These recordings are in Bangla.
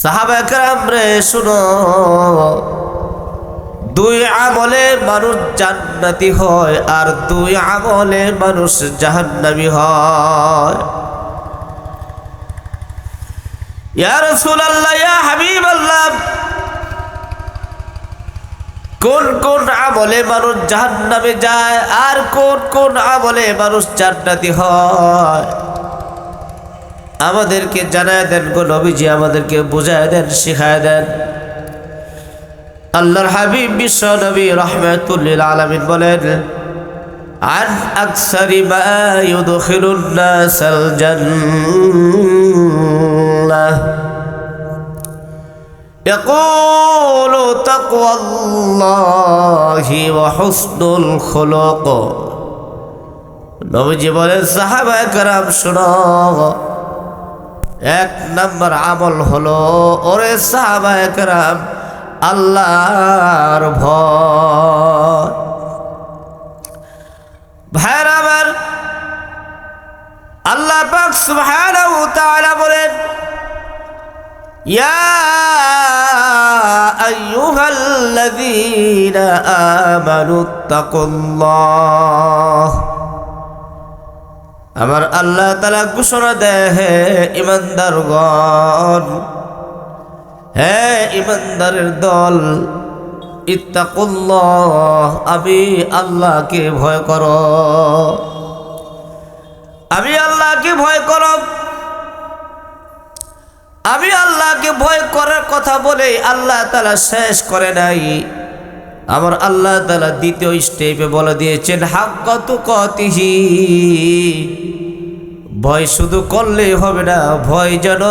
সাহাবা কেরাম রে শুনো, দুই আমলে মানুষ জান্নাতি হয় আর দুই আমলে মানুষ জাহান্নামী হয়। ইয়া রাসূলুল্লাহ, ইয়া হাবিবাল্লাহ, কোন কোন আমলে মানুষ জাহান্নামে যায় আর কোন কোন আমলে মানুষ জান্নাতি হয় আমাদেরকে জানায় দেন গো নবীজি, আমাদেরকে বুঝায় দেন, শিখায় দেন। আল্লাহর হাবিব বিশ্ব নবী রাহমাতুল লিল আলামিন বলেন, আন আকসারি মা ইউদখিলুন নাসাল জান্নাহ ইয়াকুলু তাকওয়াল্লাহি ওয়া হুসনুল খুলুক। নবীজি বলেন, সাহাবায়ে কেরাম শুনো, এক নম্বর আমল হলো, ওরে সাহাবায়ে কেরাম, আল্লাহর ভয়। ভাইরা আমার, আল্লাহ পাক সুবহানাহু ওয়া তাআলা বলেন, ইয়া আইয়ুহাল্লাযীনা আমানুত্তাকুল্লাহ। আমার আল্লাহ তাআলা ঘোষণা দেয়, হে ঈমানদারগণ, হে ঈমানদারের দল, ইত্তাকুল্লাহ, আমি আল্লাহকে ভয় করো, আমি আল্লাহকে ভয় করো। আমি আল্লাহকে ভয় করার কথা বলে আল্লাহ তাআলা শেষ করে নাই। আমার আল্লাহ তাআলা দ্বিতীয় স্টেপে বলে দিয়েছেন, হাক্কা তুকাতিহি, ভয় শুধু করলেই হবে না, ভয় যেন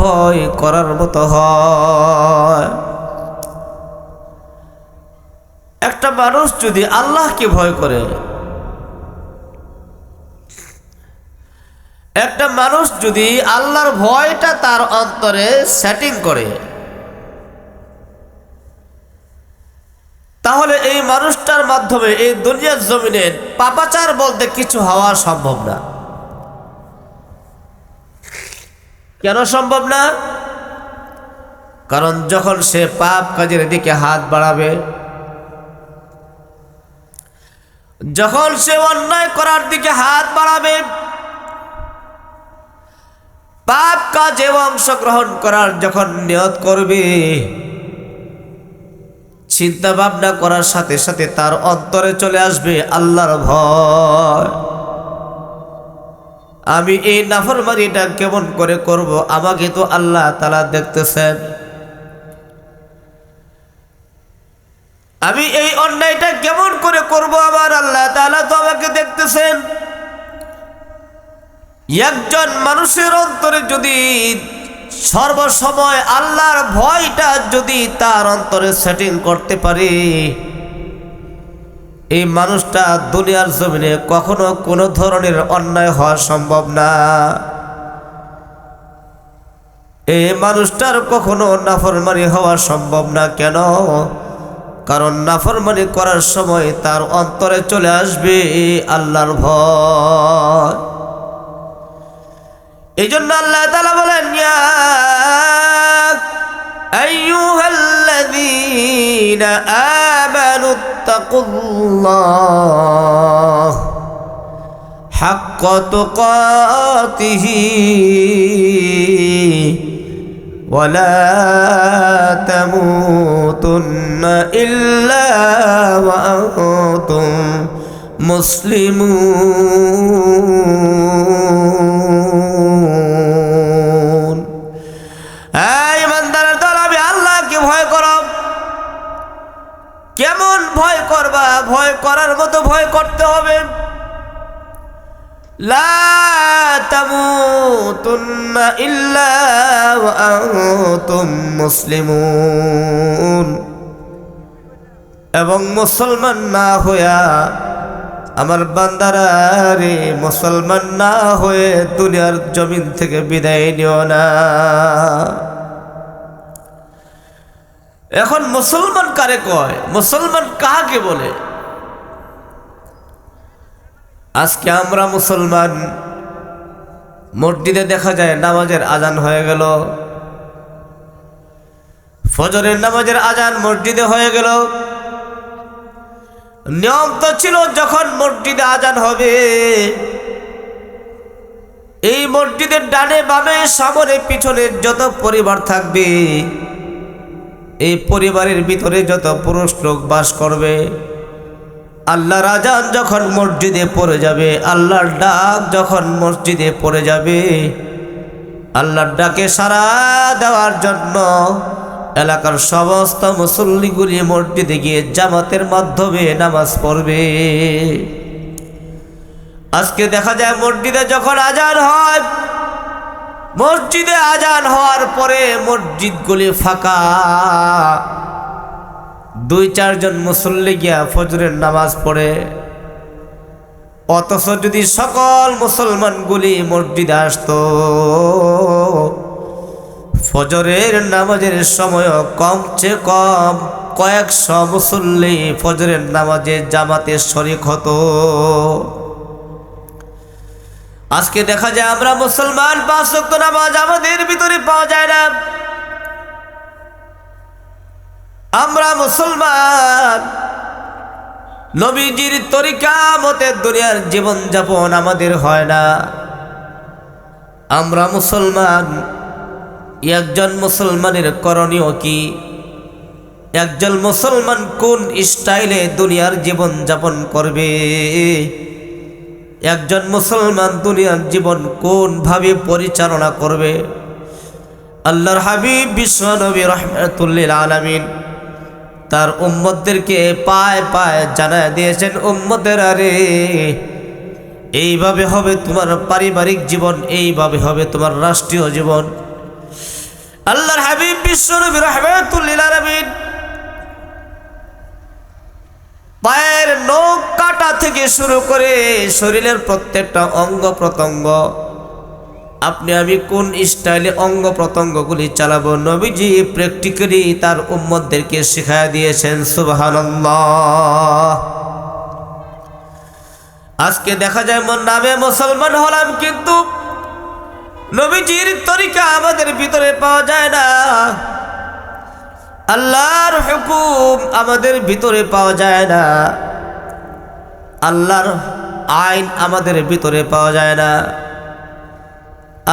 ভয় করার মতো হয়। একটা মানুষ যদি আল্লাহকে ভয় করে, একটা মানুষ যদি আল্লাহর ভয়টা তার অন্তরে সেটিং করে, তাহলে এই মানুষটার মাধ্যমে এই দুনিয়ার জমিনে পাপাচার বলতে কিছু হওয়া সম্ভব না। কেন সম্ভব না? কারণ যখন সে পাপ কাজের দিকে হাত বাড়াবে, যখন সে অন্যায় করার দিকে হাত বাড়াবে, পাপ কাজে অংশগ্রহণ করার যখন নিয়ত করবে, চিন্তা ভাবনা করার সাথে সাথে তার অন্তরে চলে আসবে আল্লাহর ভয়। আমি এই নাফরমানিটা কেমন করে করব, আমাকে তো আল্লাহ তাআলা দেখতেছেন। আমি এই অন্যায়টা কেমন করে করব, আমার আল্লাহ তাআলা তো আমাকে দেখতেছেন। একজন মানুষের অন্তরে যদি সর্বসময় আল্লাহর ভয়টা যদি তার অন্তরে সেটিং করতে পারে, এই মানুষটা দুনিয়ার জমিনে কখনো কোনো ধরনের অন্যায় হওয়া সম্ভব না। এই মানুষটার কখনো নাফরমানি হওয়া সম্ভব না। কেন? কারণ নাফরমানি করার সময় তার অন্তরে চলে আসবে আল্লাহর ভয়। এই জন্য আল্লাহ তাআলা বলেন, ইয়া আইয়ুহাল্লাযীনা আমানুত্তাকুল্লাহ হাক্কা তুকাতিহি ওয়া লা তামুতুন্না ইল্লা ওয়া আনতুম মুসলিমুন। এই ইমানদারের দল, আমি আল্লাহকে ভয় করো। কেমন ভয় করবা? ভয় করার মতো ভয় করতে হবে। লা তামুতুন্না ইল্লা ওয়া আনতুম মুসলিমুন, এবং মুসলমান না হইয়া, আমার বান্দারা রে, মুসলমান না হয়ে দুনিয়ার জমিন থেকে বিদায় নিও না। এখন মুসলমান কারে কয়? মুসলমান কাকে বলে? আজকে আমরা মুসলমান, মসজিদে দেখা যায় নামাজের আজান হয়ে গেল, ফজরের নামাজের আজান মসজিদে হয়ে গেল। নিয়ম তো ছিল যখন মসজিদে আজান হবে এই মসজিদের ডানে বামে সামনে পিছনে যত পরিবার থাকবে এই পরিবারের ভিতরে যত পুরুষ লোক বাস করবে আল্লাহর আজান যখন মসজিদে পড়ে যাবে, আল্লাহর ডাক যখন মসজিদে পড়ে যাবে, আল্লাহর ডাকে সাড়া দেওয়ার জন্য এলাকার সমস্ত মুসল্লিগুলি মসজিদে গিয়ে জামাতের মাধ্যমে নামাজ পড়বে। আজকে দেখা যায় মসজিদে যখন আজান হয়, মসজিদে আজান হওয়ার পরে মসজিদগুলি ফাঁকা, 2-4 জন মুসল্লি গিয়া ফজরের নামাজ পড়ে। অথচ যদি সকল মুসলমানগুলি মসজিদে আসতো ফজরের নামাজের সময় কমচে কম কয়েকশো মুসল্লি ফজরের নামাজে জামাতে শরীক হতো। আজকে দেখা যায় আমরা মুসলমান 5 ওয়াক্ত নামাজ আমাদের ভিতরে পাওয়া যায় না। আমরা মুসলমান নবীজির তরিকা মতে দুনিয়ার জীবন যাপন আমাদের হয় না। আমরা মুসলমান, একজন মুসলমানের করণীয় কি, একজন মুসলমান কোন স্টাইলে দুনিয়ার জীবন যাপন করবে, একজন মুসলমান দুনিয়ার জীবন কোন ভাবে পরিচালনা করবে, আল্লাহর হাবিব বিশ্বনবী রাহমাতুল লিল আলামিন তার উম্মতদেরকে পায় পায় জানায় দিয়েছেন, উম্মতের আরে এইভাবে হবে তোমার পারিবারিক জীবন, এইভাবে হবে তোমার রাষ্ট্রীয় জীবন। আল্লাহর হাবিব বিশ্বনবী রাহমাতুল লিল আলামিন পায়ের নখ কাটা থেকে শুরু করে শরীরের প্রত্যেকটা অঙ্গ প্রত্যঙ্গ আপনি আমি কোন স্টাইলে অঙ্গ প্রত্যঙ্গগুলি চালাবো নবীজি প্র্যাকটিক্যালি তার উম্মতদেরকে শিখায়া দিয়েছেন। সুবহানাল্লাহ। আজকে দেখা যায় নামে মুসলমান হলাম কিন্তু নবীজির তরিকা আমাদের ভিতরে পাওয়া যায় না, আল্লাহর হুকুম আমাদের ভিতরে পাওয়া যায় না, আল্লাহর আইন আমাদের ভিতরে পাওয়া যায় না।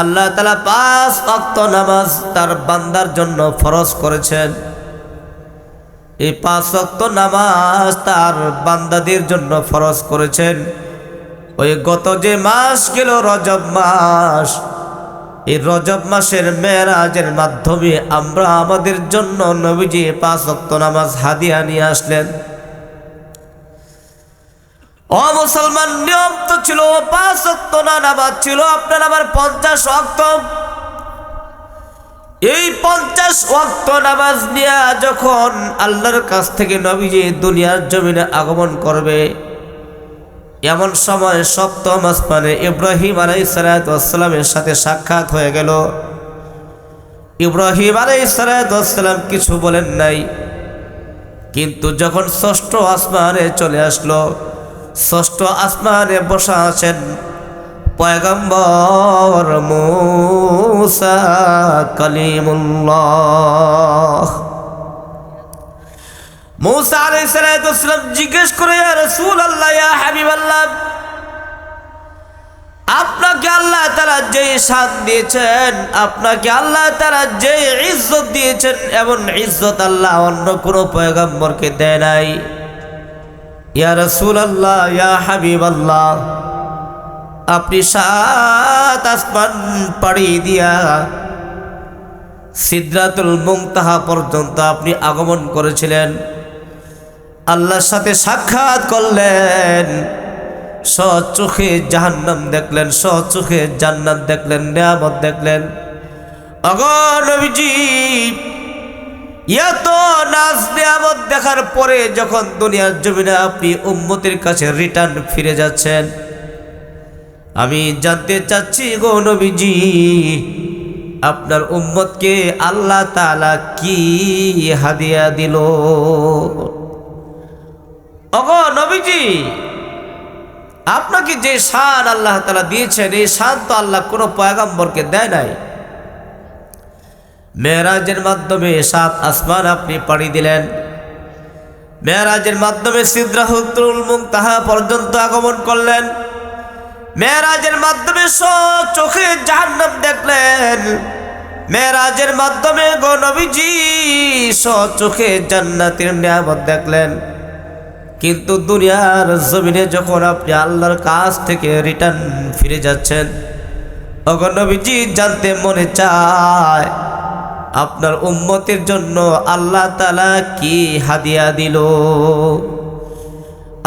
আল্লাহ তাআলা 5 ওয়াক্ত নামাজ তার বান্দার জন্য ফরজ করেছেন। এই 5 ওয়াক্ত নামাজ তার বান্দাদের জন্য ফরজ করেছেন। ওই গত যে মাস গেল রজব মাস, এই রজব মাসের মেরাজের মাধ্যমে আমরা আমাদের জন্য নবীজি 5 ওয়াক্ত নামাজ হাদিয়া নিয়ে আসলেন। ও মুসলমান, নিয়ম তো ছিল 5 ওয়াক্ত নামাজ ছিল আপনার আমার 50 ওয়াক্ত। এই 50 ওয়াক্ত নামাজ নিয়ে যখন আল্লাহর কাছ থেকে নবীজি দুনিয়ার জমিনে আগমন করবে, এমন সময় সপ্তম আসমানে ইব্রাহিম আলাইহিস সালাতু ওয়াস সালামের সাথে সাক্ষাৎ হয়ে গেল। ইব্রাহিম আলাইহিস সালাতু ওয়াস সালাম কিছু বলেন নাই, কিন্তু যখন ষষ্ঠ আসমানে চলে আসলো, ষষ্ঠ আসমানে বসা আছেন পয়গম্বর মূসা কালিমুল্লাহ। মূসা আলাইহিস সালাতু ওয়াস সালাম জিজ্ঞেস করে, ইয়া রাসূলুল্লাহ, ইয়া হাবিবাল্লাহ, আপনাকে আল্লাহ তাআলা যে শান দিয়েছেন, আপনাকে আল্লাহ তাআলা যে ইজ্জত দিয়েছেন, এমন ইজ্জত আল্লাহ অন্য কোনো পয়গম্বরকে দেয় নাই। ইয়া রাসূলুল্লাহ, ইয়া হাবিবাল্লাহ, আপনি 7 আসমান পাড়ি দিয়া সিদরাতুল মুনতাহা পর্যন্ত আপনি আগমন করেছিলেন, আল্লাহর সাথে সাক্ষাৎ করলেন, সচোখে জাহান্নাম দেখলেন, সচোখে জান্নাত দেখলেন, নিয়ামত দেখলেন। ওগো নবীজি, এত নাজ নিয়ামত দেখার পরে যখন দুনিয়ার জমিনে আপনি উম্মতের কাছে রিটার্ন ফিরে যাচ্ছেন, আমি জানতে চাচ্ছি গো নবীজি, আপনার উম্মতকে আল্লাহ তাআলা কি হাদিয়া দিল? ওগো নবীজি, আপনাকে যে শান আল্লাহ তাআলা দিয়েছেন, এই শান তো আল্লাহ কোনো পয়গম্বরকে দেয় নাই। মেরাজের মাধ্যমে 7 আসমান আপনি পাড়ি দিলেন। মেরাজের মাধ্যমে সিদরাতুল মুনতাহা পর্যন্ত আগমন করলেন। মেরাজের মাধ্যমে চোখে জাহান্নাম দেখলেন। মেরাজের মাধ্যমে গো নবীজি চোখে জান্নাতের নিয়ামত দেখলেন। কিন্তু দুনিয়ার জমিনে যখন আপনি আল্লাহর কাছ থেকে রিটার্ন ফিরে যাচ্ছেন, ওগো নবীজি জানতে মনে চায় আপনার উম্মতের জন্য আল্লাহ তাআলা কি হাদিয়া দিল।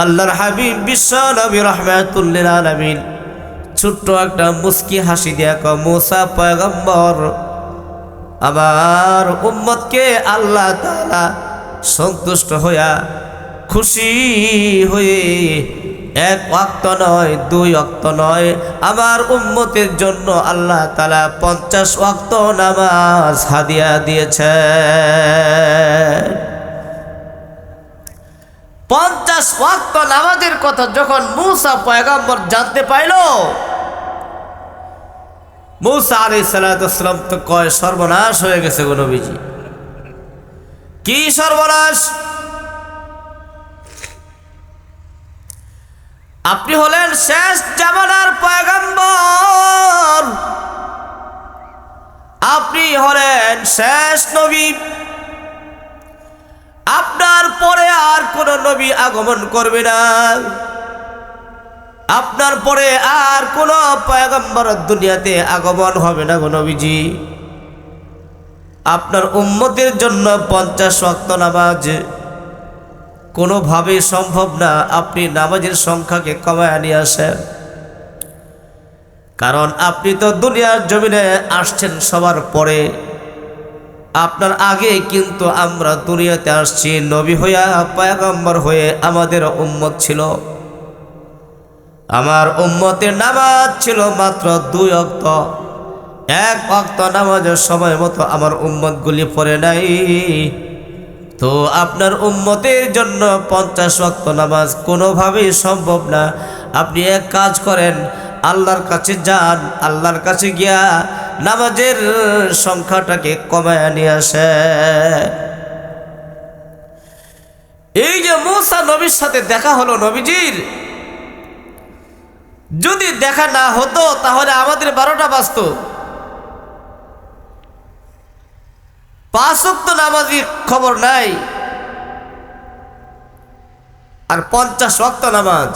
আল্লাহর হাবিব বিশ্ব নবী রাহমাতুল লিল আলামিন ছোট্ট একটা মুস্কি হাসি দিয়া কয়, মুসা পয়গম্বর, আমার উম্মতকে আল্লাহ তাআলা সন্তুষ্ট হইয়া খুশি হয়ে 1 ওয়াক্ত নয় 2 ওয়াক্ত নয়, আমার উম্মতের জন্য আল্লাহ তাআলা 50 ওয়াক্ত নামাজ হাদিয়া দিয়েছে। 50 ওয়াক্ত নামাজের কথা যখন মুসা পয়গম্বর জানতে পাইল, মুসা আলাইহিস সালাম তো কয়, সর্বনাশ হয়ে গেছে গো নবীজি। কি সর্বনাশ? আপনি হলেন শেষ জামানার পয়গম্বর, আপনি হলেন শেষ নবী। আপনার পরে আর কোন নবী আগমন করবে না। আপনার পরে আর কোন পয়গম্বর দুনিয়াতে আগমন হবে না গো নবীজি। আপনার উম্মতের জন্য 50 ওয়াক্ত নামাজ কোনোভাবেই সম্ভব না। আপনি নামাজের সংখ্যাকে কমায় নিয়ে আসেন, কারণ আপনি তো দুনিয়ার জমিনে আসছেন সবার পরে। আপনার আগে কিন্তু আমরা দুনিয়াতে আসছি নবী হইয়া, পয়গম্বর হয়ে। আমাদের উম্মত ছিল, আমার উম্মতের নামাজ ছিল মাত্র 2 ওয়াক্ত। 1 ওয়াক্ত নামাজের সময় মতো আমার উম্মতগুলি পড়ে নাই। তো আপনার উম্মতের জন্য 50 ওয়াক্ত নামাজ কোনোভাবেই সম্ভব না। আপনি এক কাজ করেন, আল্লাহর কাছে যান, আল্লাহর কাছে গিয়া নামাজের সংখ্যাটাকে কমায় নিয়ে আসে। এই যে মুসা নবীর সাথে দেখা হলো নবীজির, যদি দেখা না হতো তাহলে আমাদের 12টা বাজতো। 5 ওয়াক্ত নামাজের খবর নাই, আর 50 ওয়াক্ত নামাজ।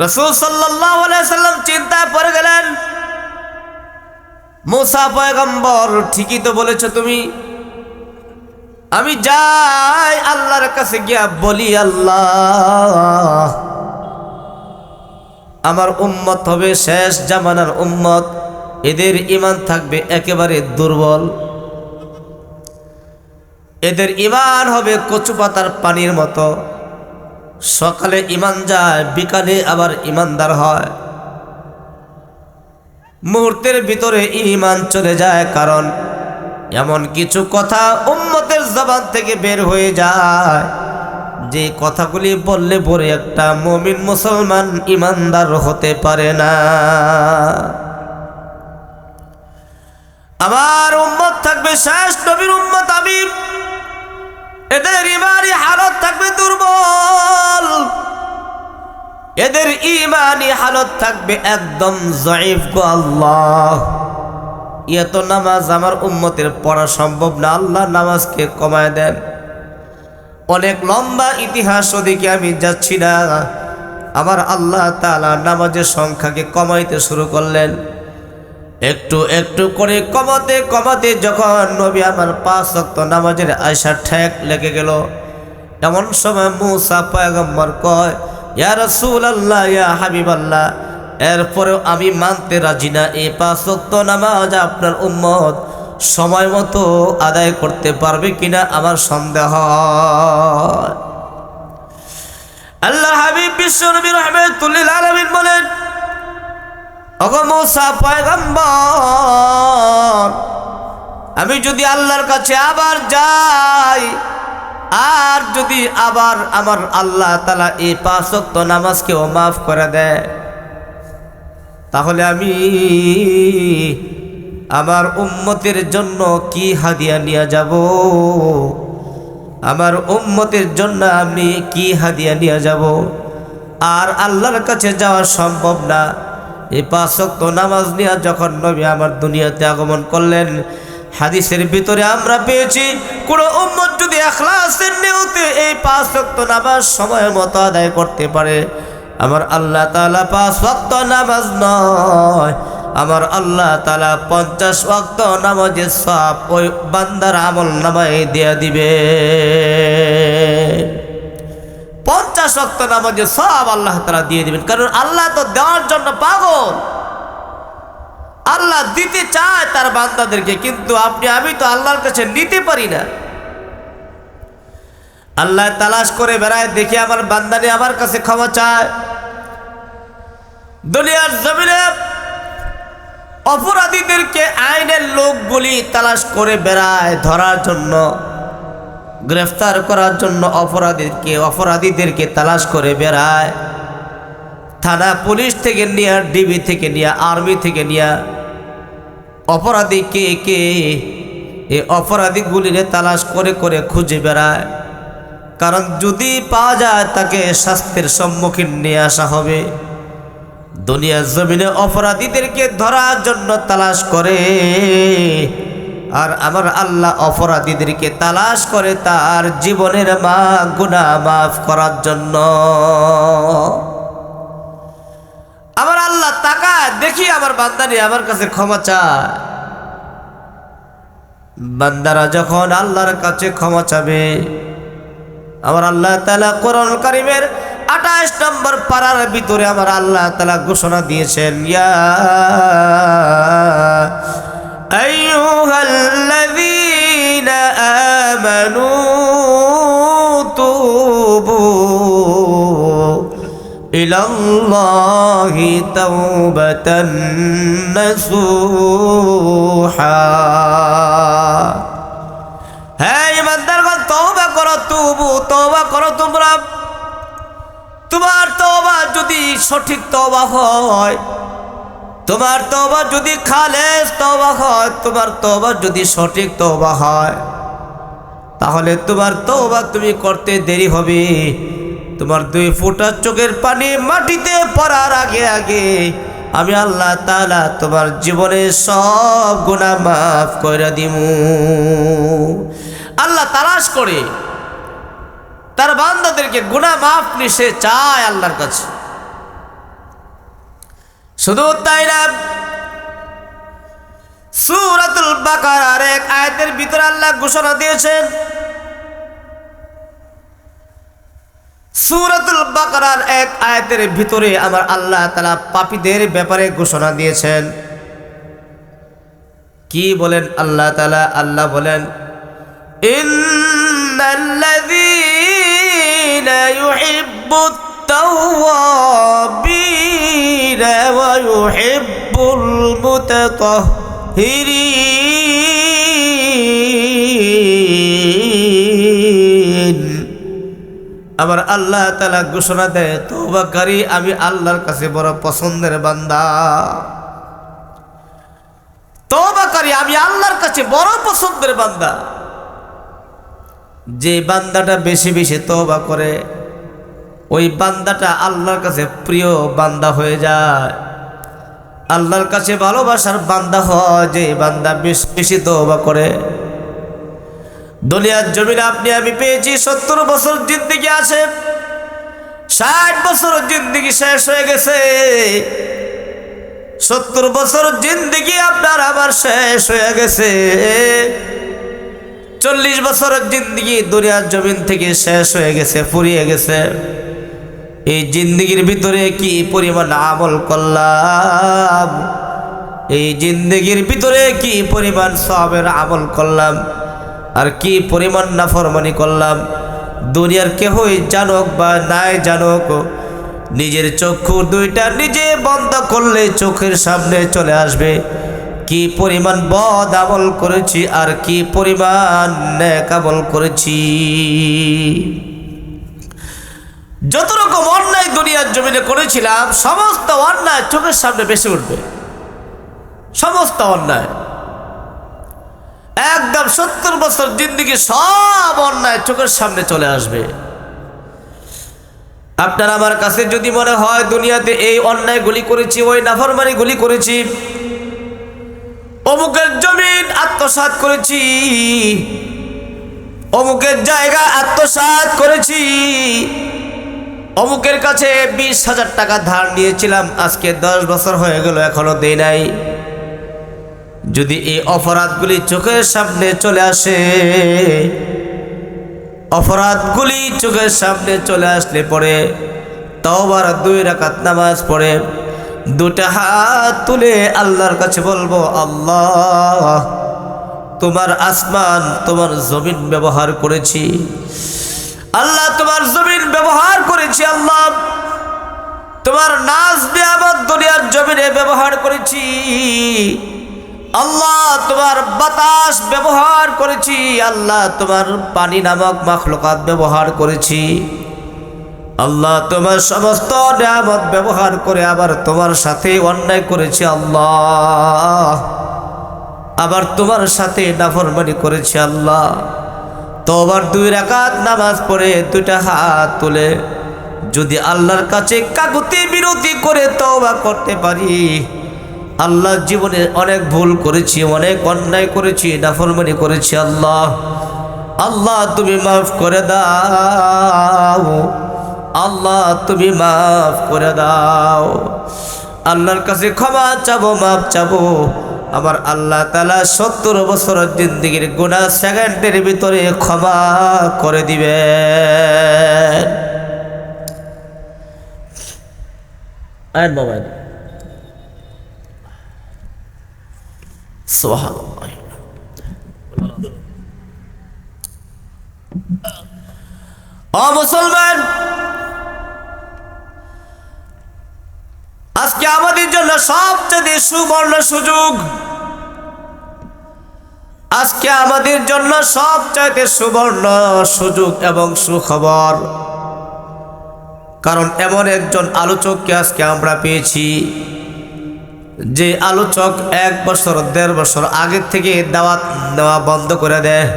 রাসূল সাল্লাল্লাহু আলাইহি সাল্লাম চিন্তায় পড়ে গেলেন, মুসা পয়গম্বর ঠিকই তো বলেছ তুমি। আমি যাই আল্লাহর কাছে গিয়া বলি, আল্লাহ আমার উম্মত হবে শেষ জামানার উম্মত, এদের ঈমান থাকবে একেবারে দুর্বল, এদের ঈমান হবে কচু পাতার পানির মতো। সকালে ঈমান যায়, বিকালে আবার ঈমানদার হয়, মুহূর্তের ভিতরে ঈমান চলে যায়। কারণ এমন কিছু কথা উম্মতের জবান থেকে বের হয়ে যায় যে কথাগুলি বললে পরে একটা মুমিন মুসলমান ঈমানদার হতে পারে না। আমার উম্মত থাকবে শেষ নবীর উম্মত আমি, এদের ঈমানি হালত থাকবে দুর্বল, এদের ঈমানি হালত থাকবে একদম যঈফ। গো আল্লাহ, এত নামাজ আমার উম্মতের পড়া সম্ভব না, আল্লাহ নামাজকে কমায় দেন। অনেক লম্বা ইতিহাস ওদিকে আমি যাচ্ছি না। আমার আল্লাহ তাআলা নামাজের সংখ্যাকে কমাইতে শুরু করলেন। একটু একটু করে কমাতে কমাতে যখন নবী আমার 5 ওয়াক্ত নামাজের আয়সা ঠেক লেগে গেল, এমন সময় মুসা পয়গম্বর কয়, ইয়া রাসূলুল্লাহ, ইয়া হাবিবাল্লাহ, এরপরেও আমি মানতে রাজি না, এই 5 ওয়াক্ত নামাজ আপনার উম্মত সময় মতো আদায় করতে পারবে কিনা আমার সন্দেহ। আল্লাহর হাবিব বিশ্বনবী রাহমাতুল লিল আলামিন বলেন, ওগো মুসা পয়গম্বর, আমি যদি আল্লাহর কাছে আবার যাই, আর যদি আবার আমার আল্লাহ তাআলা এই 5 ওয়াক্ত নামাজকেও মাফ করে দেয়, তাহলে আমি আমার উম্মতের জন্য কি হাদিয়া নিয়ে যাব? আমার উম্মতের জন্য আমি কি হাদিয়া নিয়ে যাব? আর আল্লাহর কাছে যাওয়া সম্ভব না। এই 5 ওয়াক্ত নামাজ নিয়ে যখন নবী আমার দুনিয়াতে আগমন করলেন, হাদিসের ভিতরে আমরা পেয়েছি কোন উম্মত যদি ইখলাসের নিয়তে এই 5 ওয়াক্ত নামাজ সময় মতো আদায় করতে পারে, আমার আল্লাহ তাআলা 5 ওয়াক্ত নামাজ নয়, আমার আল্লাহ তাআলা 50 ওয়াক্ত নামাজের সওয়াব ওই বান্দার আমল নামায় দিয়ে দিবে। 50 ওয়াক্ত নামাজের সওয়াব আল্লাহ তাআলা দিয়ে দিবেন। কারণ আল্লাহ তো দেওয়ার জন্য পাগল, আল্লাহ দিতে চায় তার বান্দাদেরকে, কিন্তু আপনি আমি তো আল্লাহর কাছে নিতে পারি না। আল্লাহ তালাশ করে বেড়ায়, দেখি আমার বান্দানি আমার কাছে ক্ষমা চায়। দুনিয়ার জমিনে অপরাধীদেরকে আইনের লোকগুলি তালাশ করে বেড়ায় ধরার জন্য, গ্রেফতার করার জন্য অপরাধীদেরকে তালাশ করে বেড়ায়। থানা পুলিশ থেকে নিয়ে, ডিবি থেকে নিয়ে, আর্মি থেকে নিয়ে অপরাধী কে কে, এই অপরাধীগুলিরে তালাশ করে করে খুঁজে বেড়ায়। কারণ যদি পাওয়া যায় তাকে শাস্তির সম্মুখীন নিয়ে আসা হবে। দুনিয়ার জমিনে অপরাধীদেরকে ধরার জন্য তালাশ করে, আর আমার আল্লাহ অপরাধীদেরকে তালাশ করে তার জীবনের গুনাহ মাফ করার জন্য। আমার আল্লাহ তাকায়, দেখি আমার বান্দানি আমার কাছে ক্ষমা চায়। বান্দারা যখন আল্লাহর কাছে ক্ষমা চাবে, আমার আল্লাহ তাআলা কোরআন কারীমের 28 নম্বর পারার ভিতরে আমার আল্লাহ তাআলা ঘোষণা দিয়েছেন, ইয়া আইয়ুহাল্লাযীনা আমানু তুবু ইলাল্লাহি তাওবাতান নাসুহা। হ্যাঁ ইমানদারগণ, তওবা করো, তওবা করো তোমরা। তোমার তওবা যদি সঠিক তওবা হয়, তোমার তওবা যদি খালেস তওবা হয়, তোমার তওবা যদি সঠিক তওবা হয়, তাহলে তোমার তওবা তুমি করতে দেরি হবে। তোমার 2 ফোঁটা চোখের পানি মাটিতে পড়ার আগে আগে আমি আল্লাহ তাআলা তোমার জীবনের সব গুনাহ মাফ করে দিমু। আল্লাহ তালাশ করে তার বান্দাদেরকে গুনাহ মাফ নিতে চায় আল্লাহর কাছে। শুধু তাই না, সূরাতুল বাকারার এক আয়াতের ভিতরে আল্লাহ ঘোষণা দিয়েছেন, সূরাতুল বাকারার এক আয়াতের ভিতরে আমার আল্লাহ তাআলা পাপীদের ব্যাপারে ঘোষণা দিয়েছেন। কি বলেন আল্লাহ তাআলা? আল্লাহ বলেন, ইন্নাল্লাযীনা ইউহিব্বুত তাওয়াবিনা ওয়া ইউহিব্বুল মুতাতাহহিরিন। আমার আল্লাহ তাআলা ঘোষণা দেয়, তওবাকারী আমি আল্লাহর কাছে বড় পছন্দের বান্দা। তওবাকারী আমি আল্লাহর কাছে বড় পছন্দের বান্দা। যে বান্দাটা বেশি বেশি তওবা করে, ওই বান্দাটা আল্লাহর কাছে প্রিয় বান্দা হয়ে যায়, আল্লাহর কাছে ভালোবাসার বান্দা হয় যে বান্দা বেশি বেশি তওবা করে। দুনিয়ার জমিনে আপনি আমি পেয়েছি 70 বছর জিন্দেগি আছে, 60 বছর জিন্দেগি শেষ হয়ে গেছে। 70 বছর জিন্দেগি আপনার আমার শেষ হয়ে গেছে। 40 বছর জিন্দেগি দুনিয়ার জমিন থেকে শেষ হয়ে গেছে, ফুরিয়ে গেছে। এই জিন্দেগির ভিতরে কি পরিমাণ আমল করলাম, এই জিন্দেগির ভিতরে কি পরিমাণ সওয়াবের আমল করলাম, আর কি পরিমাণ নাফরমানি করলাম। দুনিয়ার কেহই জানুক বা নাই জানুক, নিজের চক্ষু 2টা নিজে বন্ধ করলে চোখের সামনে চলে আসবে কি পরিমাণ বদ আমল করেছি আর কি পরিমাণ নেক আমল করেছি। যত রকম অন্যায় দুনিয়ার জমিনে করেছিলাম সমস্ত অন্যায় চোখের সামনে ভেসে উঠবে। সমস্ত অন্যায় একদম 70 বছর জিন্দেগি সব অন্যায় চোখের সামনে চলে আসবে। আপনার আমার কাছে যদি মনে হয় দুনিয়াতে এই অন্যায়গুলি করেছি, ওই নাফরমানিগুলি করেছি, অমুকের জমিন আত্মসাৎ করেছি, অমুকের জায়গা আত্মসাৎ করেছি, অমুকের কাছে 20,000 টাকা ধার নিয়েছিলাম, আজকে 10 বছর হয়ে গেল এখনো দেই নাই, যদি এই অপরাধগুলি চোখের সামনে চলে আসে, অপরাধগুলি চোখের সামনে চলে আসলে পরে তওবার 2 রাকাত নামাজ পড়ে 2টা হাত তুলে আল্লাহর কাছে বলবো, আল্লাহ তোমার আসমান তোমার জমিন ব্যবহার করেছি, আল্লাহ তোমার জমিন ব্যবহার করেছি, আল্লাহ তোমার নাজ নিয়ামত দুনিয়ার জমিনে ব্যবহার করেছি, আল্লাহ তোমার বাতাস ব্যবহার করেছি, আল্লাহ তোমার পানি নামক মাখলুকাত ব্যবহার করেছি, আল্লাহ তোমার সমস্ত নিয়ামত ব্যবহার করে আবার তোমার সাথে অন্যায় করেছি, আল্লাহ আবার তোমার সাথে নাফরমানি করেছি, আল্লাহ তওবার 2 রাকাত নামাজ পড়ে 2টা হাত তুলে যদি আল্লাহর কাছে কাকুতি বিনতি করে তওবা করতে পারি, আল্লাহ জীবনে অনেক ভুল করেছি, অনেক অন্যায় করেছি, নাফরমানি করেছি, আল্লাহ আল্লাহ তুমি মাফ করে দাও, আল্লাহ তুমি মাফ করে দাও। আল্লাহর কাছে ক্ষমা চাবো, মাফ চাবো। আমার আল্লাহ তাআলা 70 বছরের জিন্দেগির গুনাহ সেকেন্ডের ভিতরে ক্ষমা করে দিবেন। আয়াত মোবাইল সুবহানাল্লাহ। ও মুসলমান, আজকে আমাদের জন্য সবচেয়ে সুবর্ণ সুযোগ, আজকে আমাদের জন্য সবচেয়ে সুবর্ণ সুযোগ এবং সুখবর, কারণ এমন একজন আলোচককে আজকে আমরা পেয়েছি যে আলোচক 1 বছর 1.5 বছর আগের থেকে দাওয়াত দেওয়া বন্ধ করে দেয়।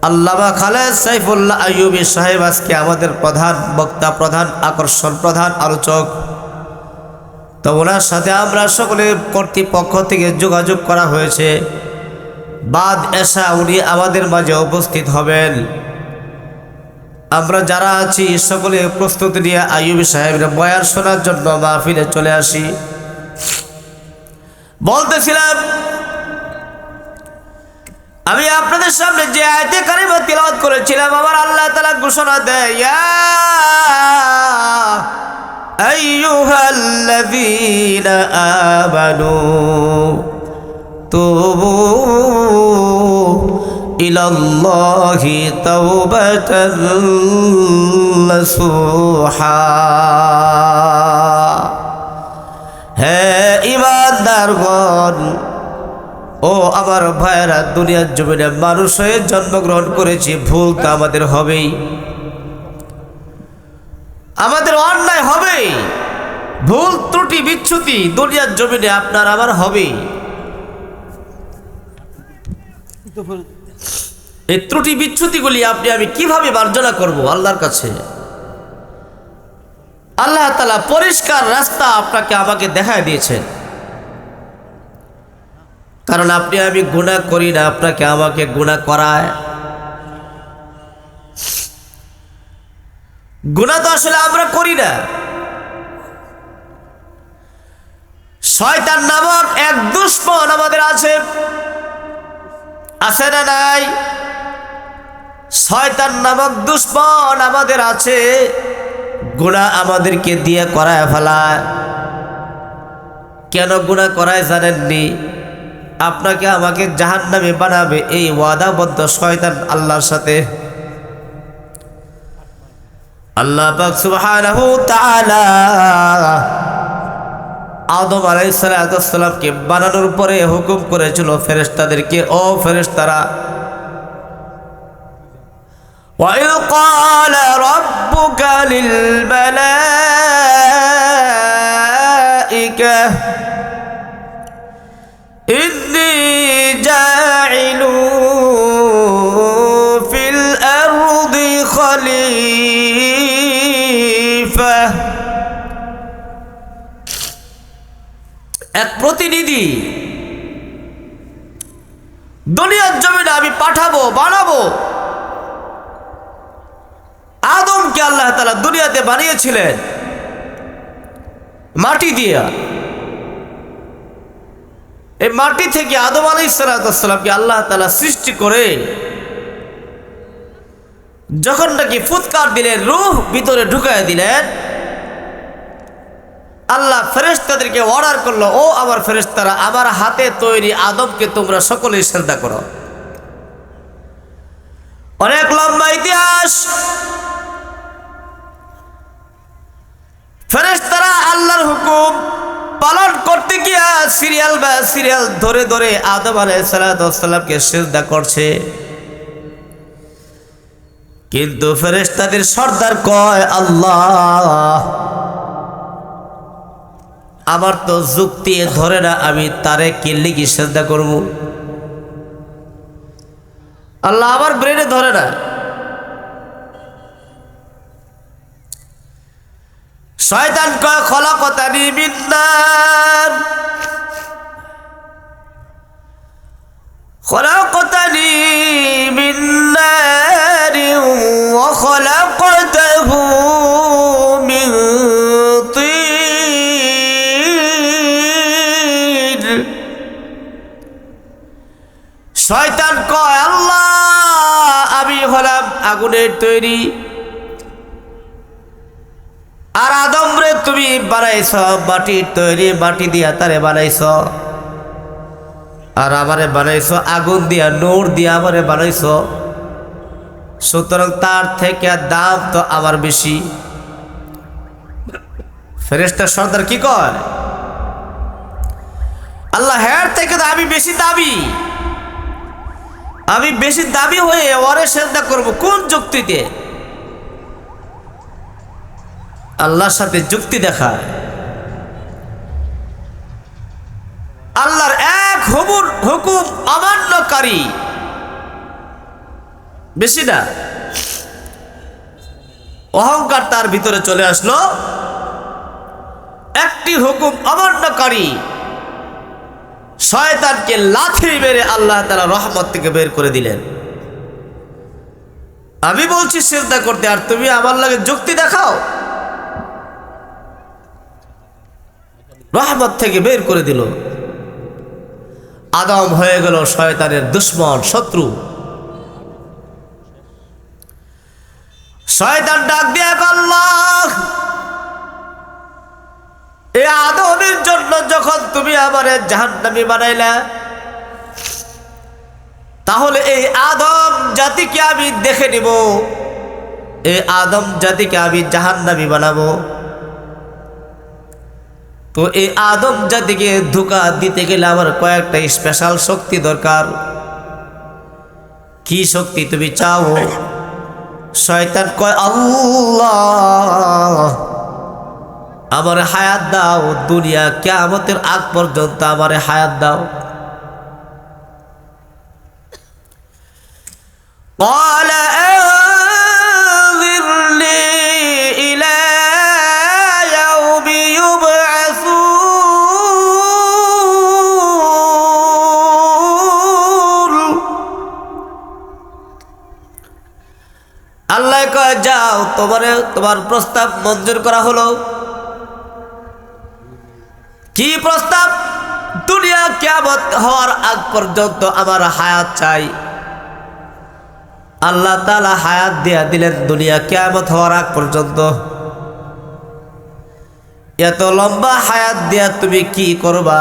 আল্লামা খালেদ সাইফুল্লাহ আইয়ুবী সাহেব আজকে আমাদের প্রধান বক্তা, প্রধান আকর্ষণ, প্রধান আলোচক। তো ওনার সাথে আমরা সকলে কর্তৃপক্ষ থেকে যোগাযোগ করা হয়েছে, বাদ এশা উনি আমাদের মাঝে উপস্থিত হবেন। আমরা যারা আছি সকলে প্রস্তুতি নিয়ে আইয়ুবী সাহেবের বয়ান শোনার জন্য মাহফিলে চলে আসি। বলতেছিলাম, আমি আপনাদের সামনে যে আয়াতে কারিমা তিলাওয়াত করেছিলাম, আমার আল্লাহ তাআলা ঘোষণা দেয়, ইয়া আইয়ুহাল্লাযীনা আমানু তুবু ইলাল্লাহি তাওবাতান নাসুহা। হে ঈমানদারগণ, ও আমার ভাইয়েরা, দুনিয়ার জমিনে মানুষ হয়ে জন্মগ্রহণ করেছি, ভুল তো আমাদের হবেই, আমাদের অন্যায় হবেই, ভুল ত্রুটি বিচ্যুতি দুনিয়ার জমিনে আপনার আমার হবেই। এই ত্রুটি বিচ্যুতিগুলি আপনি আমি কিভাবে মার্জনা করব আল্লাহর কাছে? আল্লাহ তাআলা পরিষ্কার রাস্তা আপনাকে আমাকে দেখায় দিয়েছেন, কারণ আপনি আমি গুনাহ করি না, আপনাকে আমাকে গুনাহ করায়। গুনাহ তো আসলে আমরা করি না, শয়তান নামক এক দুশমন আমাদের আছে, আছে না নাই? শয়তান নামক দুশমন আমাদের আছে, গুনাহ আমাদেরকে দিয়ে করায় ফেলায়। কেন গুনাহ করায় জানেননি? আপনাকে আমাকে জাহান্নামে বানাবে এই ওয়াদাবদ্ধ শয়তান আল্লাহর সাথে। আল্লাহ পাক সুবহানাহু তাআলা আদম আলাইহিস সালামকে বানানোর পরে হুকুম করেছিল ফেরেশতাদেরকে, ও ফেরেশতারা, وإذ قال ربك للملائكة إني جاعل في الأرض خليفة এক প্রতিনিধি দুনিয়ার জমিনে আমি পাঠাবো, বানাবো। আদমকে আল্লাহ তাআলা দুনিয়াতে বানিয়েছিলেন মাটি দিয়া। এই মাটি থেকে আদম আলাইহিস সালামকে আল্লাহ তাআলা সৃষ্টি করে যখন নাকি ফুৎকার দিলেন, রূহ ভিতরে ঢুকায় দিলেন, আল্লাহ ফেরেশতাদেরকে অর্ডার করলো, ও আমার ফেরেশতারা, আমার হাতে তৈরি আদমকে তোমরা সকলেই সিজদা করো। অনেক লম্বা ইতিহাস। ফেরেশতারা আল্লাহর হুকুম পালন করতে গিয়া সিরিয়াল বা সিরিয়াল ধরে ধরে আদম আলাইহিস সালামকে সিজদা করছে, কিন্তু ফেরেশতাদের সর্দার কয়, আল্লাহ আমার তো যুক্তি ধরে না, আমি তারে কিল্লি কি সিজদা করব? আল্লাহ আমার ব্রেনে ধরে না। শয়তান কয়, খলাকতানি মিন নার খলাকতানি মিন নার ওয়া খলাকতাহু মিন তিন। শয়তান কয়, আল্লাহ আমি হলাম আগুনের তৈরি, আর আদম রে তুমি বানাইছ মাটির তৈরি, মাটি দিয়া তারে বানাইছ, আর আমারে বানাইছ আগুন দিয়া, নূর দিয়া আমারে বানাইছ, সুতরাং তার থেকে দাম তো আমার বেশি। ফেরেশতার সর্দার কি কয়, আল্লাহ হ্যাঁ থেকে তো আমি বেশি দাবি, আমি বেশি দাবি হয়ে ওরে সিজদা করব কোন যুক্তিতে? আল্লাহর সাথে যুক্তি দেখায়। আল্লাহর এক হুকুম অমান্যকারী বেশি না। অহংকার তার ভিতরে চলে আসলো, একটি হুকুম অমান্যকারী শয়তানকে লাথি মেরে আল্লাহ তাআলা রহমত থেকে বের করে দিলেন। আমি বলছি সিজদা করতে, আর তুমি আমার লাগে যুক্তি দেখাও। রহমত থেকে বের করে দিল। আদম হয়ে গেল শয়তানের দুশমন, শত্রু। শয়তান ডাক দিয়ে, আল্লাহ এই আদমের জন্য যখন তুমি আমারে জাহান্নামী বানাইলা, তাহলে এই আদম জাতিকে আমি দেখে নিব, এই আদম জাতিকে আমি জাহান্নামী বানাবো। তো এই আদম জাতিকে ধোঁকা দিতে গেলে আমার কয়েকটা স্পেশাল শক্তি দরকার। কি শক্তি তুমি চাও? শয়তান কয়, আল্লাহ আমার হায়াত দাও, দুনিয়া কিয়ামতের আগ পর্যন্ত আমার হায়াত দাও। قال أنظرني إلى يوم يبعثون। আল্লাহ কয়, যাও, তোমার প্রস্তাব মঞ্জুর করা হলো। কি প্রস্তাব? দুনিয়া কিয়ামত হওয়ার আগ পর্যন্ত আমার হায়াত চাই। আল্লাহ তাআলা হায়াত দিয়া দিলেন দুনিয়া কিয়ামত হওয়ার আগ পর্যন্ত। এত লম্বা হায়াত দিয়া তুমি কি করবা?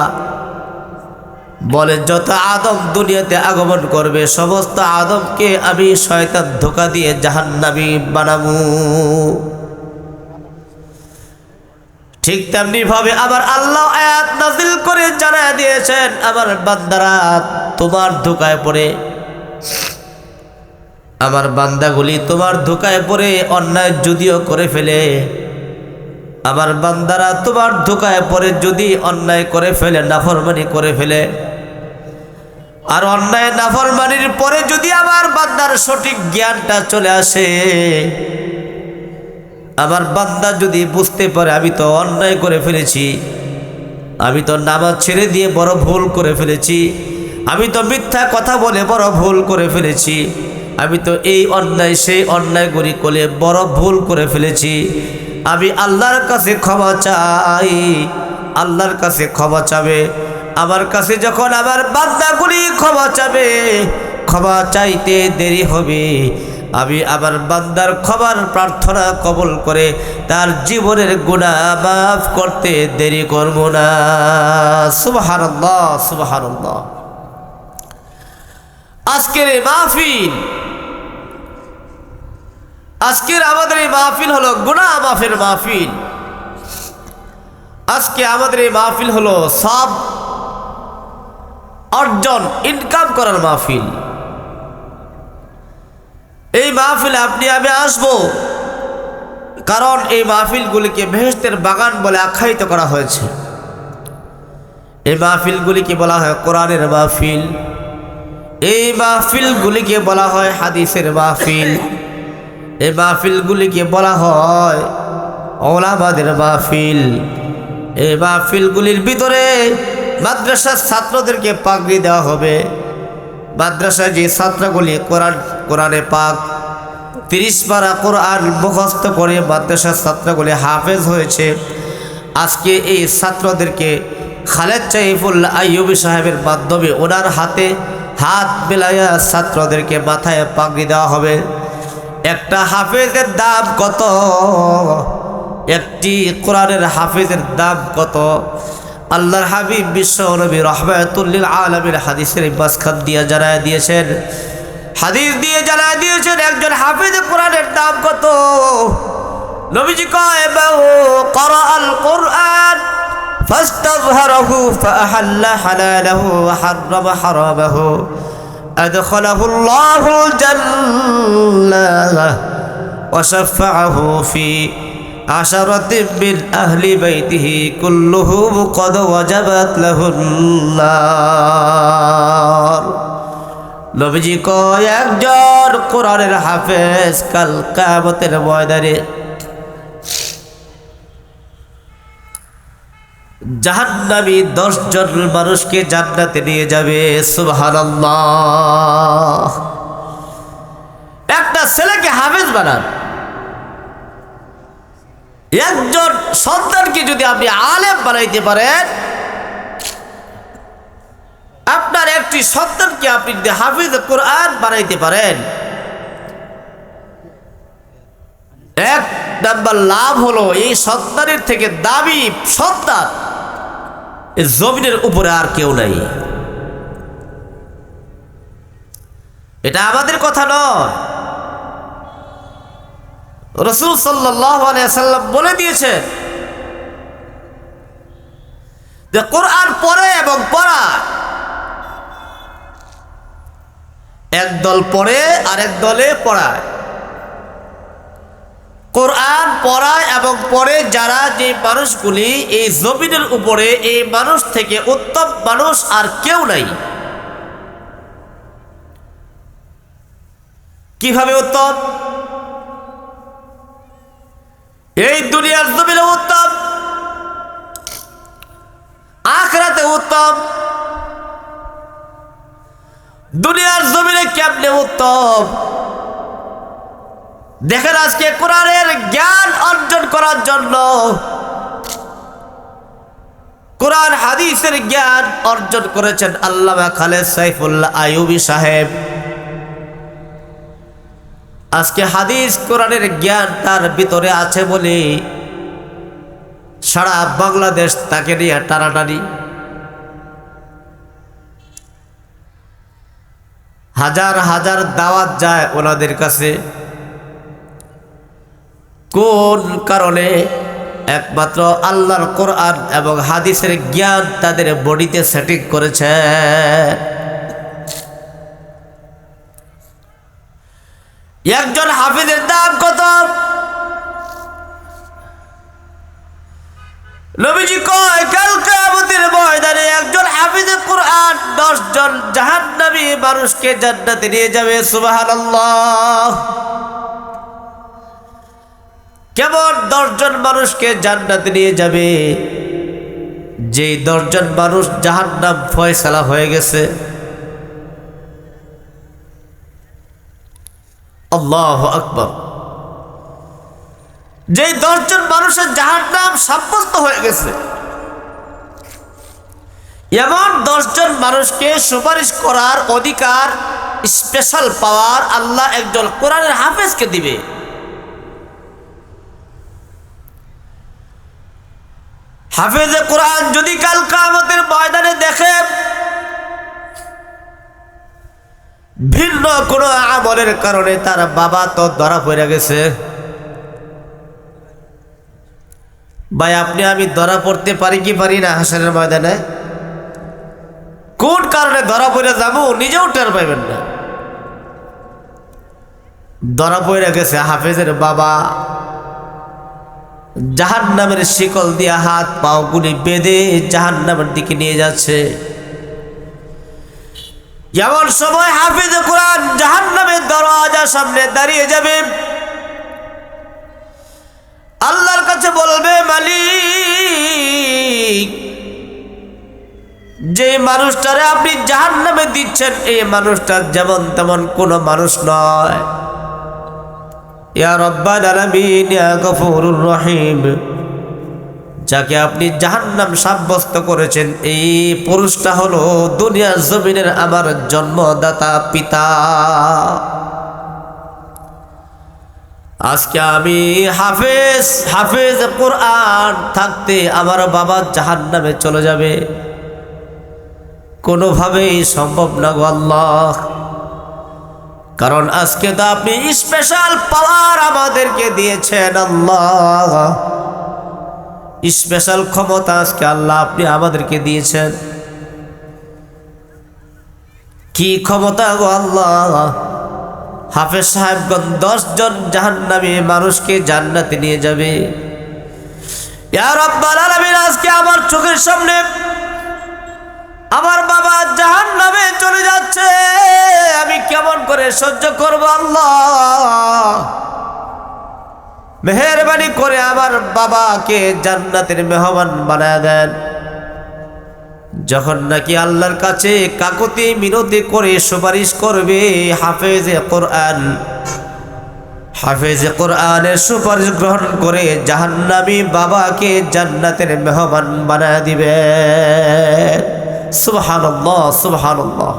বলে, যত আদম দুনিয়াতে আগমন করবে সমস্ত আদমকে আমি শয়তান ধোঁকা দিয়ে জাহান্নামী বানাবো। ঠিক তেমনি ভাবে আবার আল্লাহ আয়াত নাযিল করে জানায় দিয়েছেন, আমার বান্দারা তোমার ধোঁকায় পড়ে আমার বান্দাগুলি তোমার ধোঁকায় পড়ে অন্যায় যদিও করে ফেলে, আমার বান্দারা তোমার ধোঁকায় পড়ে যদি অন্যায় করে ফেলে, নাফরমানি করে ফেলে, আর অন্যায় নাফরমানির পরে যদি আমার বান্দার সঠিক জ্ঞানটা চলে আসে, আমার বান্দা যদি বুঝতে পারে আমি তো অন্যায় করে ফেলেছি, আমি তো নামাজ ছেড়ে দিয়ে বড় ভুল করে ফেলেছি, আমি তো মিথ্যা কথা বলে বড় ভুল করে ফেলেছি, আমি তো এই অন্যায় সেই অন্যায় করি করে বড় ভুল করে ফেলেছি, আমি আল্লাহর কাছে ক্ষমা চাই। আল্লাহর কাছে ক্ষমা চাবে। আমার কাছে যখন আমার বান্দাগুলি ক্ষমা চাবে, ক্ষমা চাইতে দেরি হবে, আমি আমার বান্দার ক্ষমার প্রার্থনা কবুল করে তার জীবনের গুনাহ মাফ করতে দেরি করব না। সুবহানাল্লাহ, সুবহানাল্লাহ। আজকের এই মাহফিল, আজকের আমাদের এই মাহফিল হলো গুনাহ মাফের মাহফিল। আজকে আমাদের এই মাহফিল হলো সব অর্জন, ইনকাম করার মাহফিল। এই মাহফিলে আপনি আমি আসবো কারণ এই মাহফিলগুলিকে বেহেশতের বাগান বলে আখ্যায়িত করা হয়েছে। এই মাহফিলগুলিকে বলা হয় কোরআনের মাহফিল, এই মাহফিলগুলিকে বলা হয় হাদিসের মাহফিল, এই মাহফিলগুলিকে বলা হয় ওলামাদের মাহফিল। এই মাহফিলগুলির ভিতরে মাদ্রাসার ছাত্রদেরকে পাগড়ি দেওয়া হবে। মাদ্রাসায় যে ছাত্রগুলি কোরআনে পাক 30 পারা কোরআন মুখস্থ করে মাদ্রাসার ছাত্রগুলি হাফেজ হয়েছে, আজকে এই ছাত্রদেরকে খালেদ সাইফুল্লাহ আইয়ুবী সাহেবের মাধ্যমে ওনার হাতে হাত মেলাইয়া ছাত্রদেরকে মাথায় পাগড়ি দেওয়া হবে। একটা হাফেজের দাম কত? একটি কোরআনের হাফেজের দাম কত? আল্লাহর হাবিব বিশ্ব নবী রাহমাতুল লিল আলামিন হাদিসের মাঝখান দিয়ে জানায় দিয়েছেন, হাদিস দিয়ে জানায় দিয়েছেন একজন হাফেজ কোরআনের দাম কত। নবীজি কয় বাহু ক্বরাআল কুরআন ফাস্তাযহারাহু ফাআহাল্লা হালালাহু ওয়া হাররামা হারামাহু আদখালাহুল্লাহুল জান্নাহ ওয়া শাফাআহু ফি আশারাতিন মিন আহলি বাইতিহি কুল্লুহুম ক্বাদ ওয়াজাবাত লাহুন নার। নবীজি কয় একজন কোরআনের হাফেজ কাল কিয়ামতের ময়দানে জাহান্নামী 10 জন মানুষকে জান্নাতে নিয়ে যাবে। সুবহানাল্লাহ। একটা ছেলেকে হাফেজ বানান, একজন সন্তানকে যদি আপনি আলেম বানাইতে পারেন, আপনার একটি সন্তানকে আপনি যদি হাফিজ কোরআন বানাইতে পারেন, এক নাম্বার লাভ হলো এই সন্তানের থেকে দামি সন্তান এই জমিনের উপরে আর কেউ নাই। এটা আমাদের কথা নয়, রাসূল সাল্লাল্লাহু আলাইহি ওয়াসাল্লাম বলে দিয়েছেন যে কোরআন পড়ে এবং পড়ায়, এক দল পড়ে আর এক দলে পড়ায়। কোরআন পড়ায় এবং পড়ে যারা, যে মানুষগুলি এই জমিনের উপরে, এই মানুষ থেকে উত্তম মানুষ আর কেউ নাই। কিভাবে উত্তম? এই দুনিয়ার জমিনে উত্তম, আখিরাতে উত্তম। দুনিয়ার জমিনে কেমনে উত্তম? দেখেন আজকে কোরআনের জ্ঞান অর্জন করার জন্য, কোরআন হাদিসের জ্ঞান অর্জন করেছেন আল্লামা খালেদ সাইফুল্লাহ আইয়ুবী সাহেব। আজকে হাদিস কোরআনের জ্ঞান তার ভিতরে আছে বলে সারা বাংলাদেশ তাকে নিয়ে টানাটানি। হাজার হাজার দাওয়াত যায় ওনাদের কাছে। কোন কারণে? একমাত্র আল্লাহর কোরআন এবং হাদিসের জ্ঞান তাদের বডিতে সেটিং করেছে। একজন হাফিজের দাম কত? নবীজি কয় কাল কিয়ামতের ময়দানে একজন হাফিজে কোরআন 10 জন জাহান্নামী মানুষকে জান্নাতে নিয়ে যাবে। সুবহানাল্লাহ। কেমন 10 জন মানুষকে জান্নাতে নিয়ে যাবে? যেই 10 জন মানুষ জাহান্নাম ফয়সালা হয়ে গেছে। আল্লাহু আকবার। যেই 10 জন মানুষের জাহান্নাম সাব্যস্ত হয়ে গেছে, এমন 10 জন মানুষকে সুপারিশ করার অধিকার, স্পেশাল পাওয়ার আল্লাহ একজন কোরআনের হাফেজকে দিবে। হাফেজে কোরআন যদি কাল কিয়ামতের ময়দানে দেখে ভিন্ন কোন আমলের কারণে তার বাবা তো ধরা পড়ে গেছে, ভাই আপনি আমি ধরা পড়তে পারি কি পারি না? হাসরের ময়দানে কোন কারণে ধরা পড়ে যাবো নিজেও টের পাইবেন না। ধরা পড়ে গেছে হাফেজের বাবা, জাহান্নামের শিকল দিয়ে হাত পাও গুলি বেঁধে জাহান্নামের দিকে নিয়ে যাচ্ছে। এমন সময় হাফেজে কোরআন জাহান্নামের দরওয়াজার সামনে দাঁড়িয়ে যাবে, আল্লাহর কাছে বলবে, মালিক যে মানুষটারে আপনি জাহান্নামে দিচ্ছেন এই মানুষটা যেমন তেমন কোন মানুষ নয়। ইয়া রব্বাল আলামিন, ইয়া গফুরুর রহিম, যাকে আপনি জাহান্নাম সাব্যস্ত করেছেন এই পুরুষটা হলো দুনিয়ার জমিনের আমার জন্মদাতা পিতা। আজকে আমি হাফেজ কোরআন থাকতে আমার বাবা জাহান্নামে চলে যাবে, কোনোভাবেই সম্ভব না গো আল্লাহ। কারণ আজকে তো আপনি স্পেশাল পাওয়ার আমাদেরকে দিয়েছেন আল্লাহ, স্পেশাল ক্ষমতা আজকে আল্লাহ আপনি আমাদেরকে দিয়েছেন। কি ক্ষমতা গো আল্লাহ? হাফেজ সাহেবগণ 10 জন জাহান্নামী মানুষকে জান্নাতে নিয়ে যাবে। ইয়া রাব্বাল আলামিন, আজকে আমার চোখের সামনে আমার বাবা জাহান্নামে চলে যাচ্ছে, আমি কেমন করে সহ্য করব আল্লাহ? মেহেরবানি করে আমার বাবাকে জান্নাতের মেহমান বানায় দেন। যখন নাকি আল্লাহর কাছে কাকুতি মিনতি করে সুপারিশ করবে হাফেজে কোরআনের সুপারিশ গ্রহণ করে জাহান্নামী বাবাকে জান্নাতের মেহমান বানায় দিবেন। সুবহানাল্লাহ, সুবহানাল্লাহ।